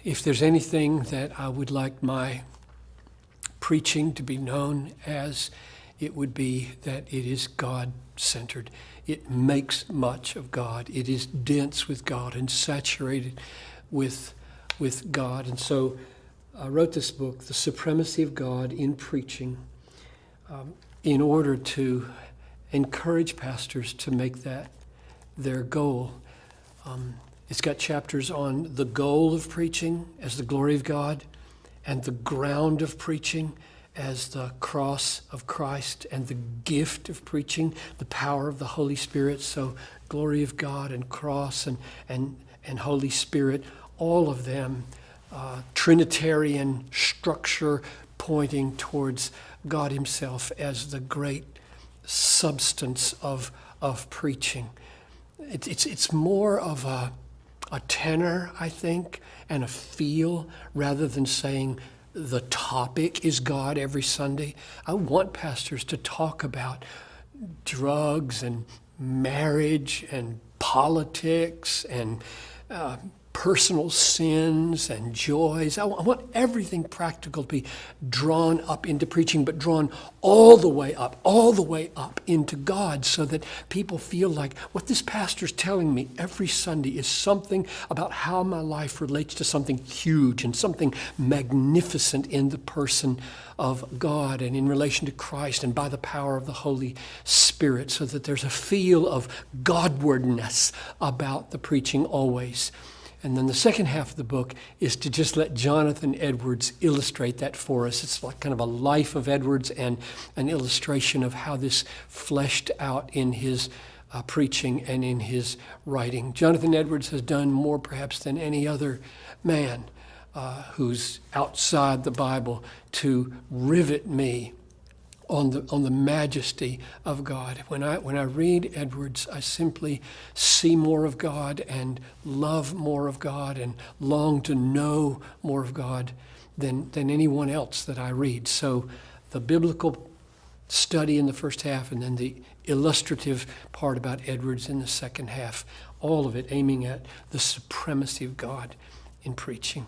if there's anything that I would like my preaching to be known as, it would be that it is God-centered. It makes much of God. It is dense with God and saturated with God. And so I wrote this book, The Supremacy of God in Preaching, in order to encourage pastors to make that their goal. It's got chapters on the goal of preaching as the glory of God, and the ground of preaching as the cross of Christ, and the gift of preaching, the power of the Holy Spirit. So glory of God and cross and Holy Spirit, all of them Trinitarian structure pointing towards God himself as the great substance of preaching. It's more of a tenor, I think, and a feel, rather than saying the topic is God every Sunday. I want pastors to talk about drugs and marriage and politics and personal sins and joys. I want everything practical to be drawn up into preaching, but drawn all the way up into God, so that people feel like what this pastor's telling me every Sunday is something about how my life relates to something huge and something magnificent in the person of God and in relation to Christ and by the power of the Holy Spirit, so that there's a feel of Godwardness about the preaching always. And then the second half of the book is to just let Jonathan Edwards illustrate that for us. It's like kind of a life of Edwards and an illustration of how this fleshed out in his preaching and in his writing. Jonathan Edwards has done more perhaps than any other man who's outside the Bible to rivet me on the majesty of God. When I read Edwards, I simply see more of God and love more of God and long to know more of God than anyone else that I read. So the biblical study in the first half, and then the illustrative part about Edwards in the second half, all of it aiming at the supremacy of God in preaching.